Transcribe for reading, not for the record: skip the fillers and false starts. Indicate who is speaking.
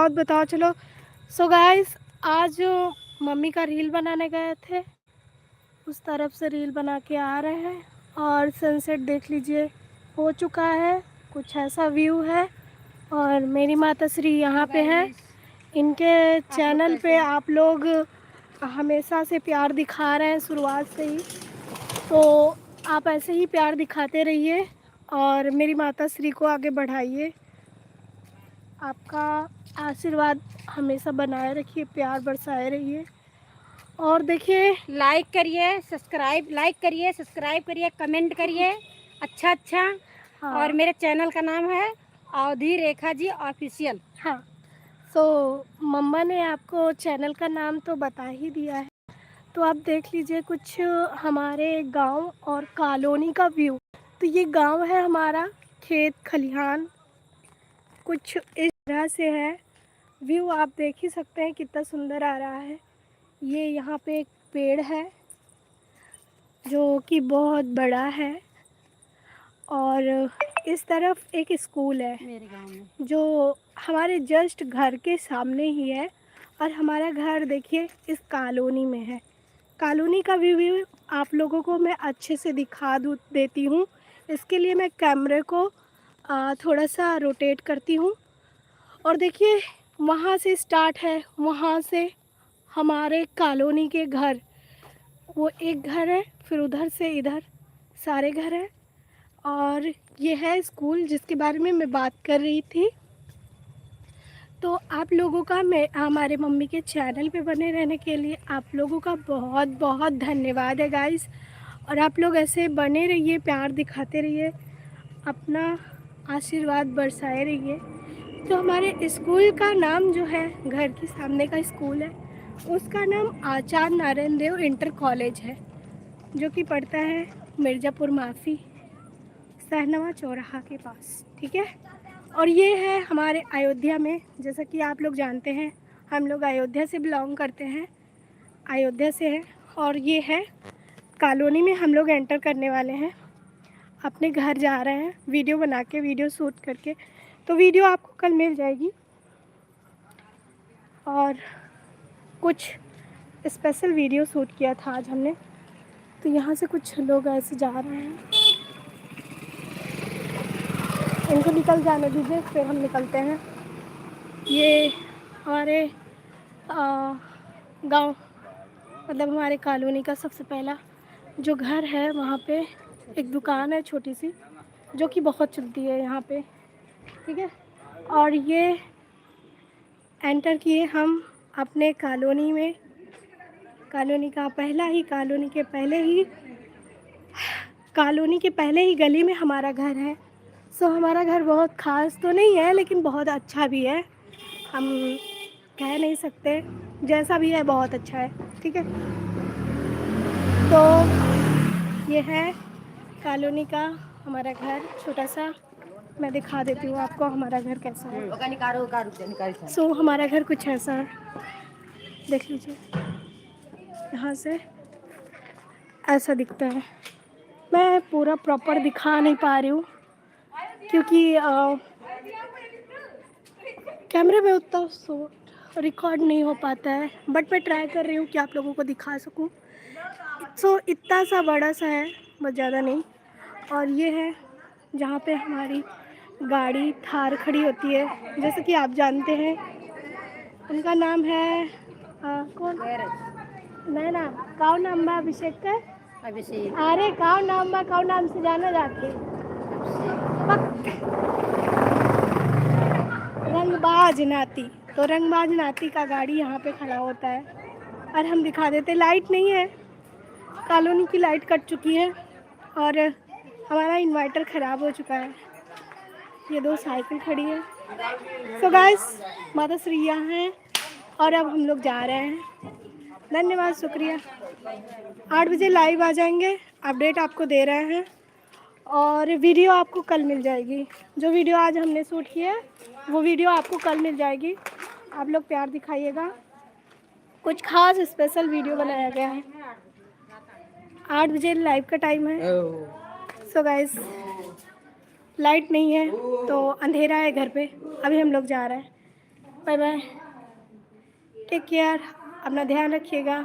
Speaker 1: बहुत बताओ। चलो सो गाइस, आज मम्मी का रील बनाने गए थे, उस तरफ से रील बना के आ रहे हैं और सनसेट देख लीजिए हो चुका है। कुछ ऐसा व्यू है और मेरी माता श्री यहाँ पे हैं। इनके चैनल पे आप लोग हमेशा से प्यार दिखा रहे हैं शुरुआत से ही, तो आप ऐसे ही प्यार दिखाते रहिए और मेरी माता श्री को आगे बढ़ाइए। आपका आशीर्वाद हमेशा बनाए रखिए, प्यार बरसाए रहिए। और देखिए,
Speaker 2: लाइक करिए, सब्सक्राइब करिए, कमेंट करिए अच्छा।
Speaker 1: हाँ
Speaker 2: और मेरे चैनल का नाम है अवधि रेखा जी ऑफिशियल।
Speaker 1: हाँ, तो मम्मा ने आपको चैनल का नाम तो बता ही दिया है, तो आप देख लीजिए कुछ हमारे गांव और कॉलोनी का व्यू। तो ये गांव है हमारा, खेत खलिहान कुछ इस तरह से है। व्यू आप देख ही सकते हैं कितना सुंदर आ रहा है। ये यहाँ पे एक पेड़ है जो कि बहुत बड़ा है और इस तरफ एक स्कूल है
Speaker 2: मेरे गांव में,
Speaker 1: जो हमारे जस्ट घर के सामने ही है। और हमारा घर देखिए इस कॉलोनी में है। कॉलोनी का व्यू आप लोगों को मैं अच्छे से दिखा देती हूँ। इसके लिए मैं कैमरे को थोड़ा सा रोटेट करती हूँ। और देखिए वहाँ से स्टार्ट है, वहाँ से हमारे कॉलोनी के घर, वो एक घर है, फिर उधर से इधर सारे घर हैं। और ये है स्कूल जिसके बारे में मैं बात कर रही थी। तो आप लोगों का, मैं हमारे मम्मी के चैनल पे बने रहने के लिए आप लोगों का बहुत बहुत धन्यवाद है गाइस। और आप लोग ऐसे बने रहिए, प्यार दिखाते रहिए, अपना आशीर्वाद बरसाए रहिए। तो हमारे स्कूल का नाम जो है, घर के सामने का स्कूल है, उसका नाम आचार्य नारायण देव इंटर कॉलेज है, जो कि पड़ता है मिर्ज़ापुर माफ़ी, सहनवा चौराहा के पास, ठीक है। और ये है हमारे अयोध्या में, जैसा कि आप लोग जानते हैं हम लोग अयोध्या से बिलोंग करते हैं, अयोध्या से है। और ये है कॉलोनी में हम लोग एंटर करने वाले हैं, अपने घर जा रहे हैं वीडियो बना के, वीडियो शूट करके। तो वीडियो आपको कल मिल जाएगी। और कुछ स्पेशल वीडियो शूट किया था आज हमने। तो यहाँ से कुछ लोग ऐसे जा रहे हैं, इनको निकल जाने दीजिए फिर हम निकलते हैं। ये हमारे गांव, मतलब हमारे कॉलोनी का सबसे पहला जो घर है, वहाँ पे एक दुकान है छोटी सी, जो कि बहुत चलती है यहाँ पे, ठीक है। और ये एंटर किए हम अपने कॉलोनी में, कॉलोनी का पहला ही, कॉलोनी के पहले ही गली में हमारा घर है। सो हमारा घर बहुत ख़ास तो नहीं है, लेकिन बहुत अच्छा भी है, हम कह नहीं सकते, जैसा भी है बहुत अच्छा है, ठीक है। तो ये है कॉलोनी का हमारा घर छोटा सा, मैं दिखा देती हूँ आपको हमारा घर कैसा है। सो हमारा घर कुछ ऐसा है, देख लीजिए, यहाँ से ऐसा दिखता है। मैं पूरा प्रॉपर दिखा नहीं पा रही हूँ क्योंकि कैमरे में उतना रिकॉर्ड नहीं हो पाता है, बट मैं ट्राई कर रही हूँ कि आप लोगों को दिखा सकूँ। सो इतना सा बड़ा सा है, बहुत ज़्यादा नहीं। और ये है जहाँ पे हमारी गाड़ी थार खड़ी होती है, जैसे कि आप जानते हैं उनका नाम है कौन, नैना, काउ नाम बा अभिषेक का,
Speaker 2: अभिषेक,
Speaker 1: अरे काउ नाम बा, काउ नाम से जाना जाते रंगबाज नाती। तो रंगबाज नाती का गाड़ी यहाँ पे खड़ा होता है और हम दिखा देते। लाइट नहीं है, कॉलोनी की लाइट कट चुकी है और हमारा इन्वर्टर ख़राब हो चुका है। ये दो साइकिल खड़ी है। सो गाइस, माता श्री यहाँ हैं और अब हम लोग जा रहे हैं। धन्यवाद, शुक्रिया। 8 बजे लाइव आ जाएंगे, अपडेट आपको दे रहे हैं और वीडियो आपको कल मिल जाएगी। जो वीडियो आज हमने शूट किया है वो वीडियो आपको कल मिल जाएगी। आप लोग प्यार दिखाइएगा, कुछ खास स्पेशल वीडियो बनाया गया है। 8 बजे लाइव का टाइम है। सो गाइस, लाइट नहीं है तो अंधेरा है घर पे, अभी हम लोग जा रहे हैं। बाय बाय, टेक केयर, अपना ध्यान रखिएगा।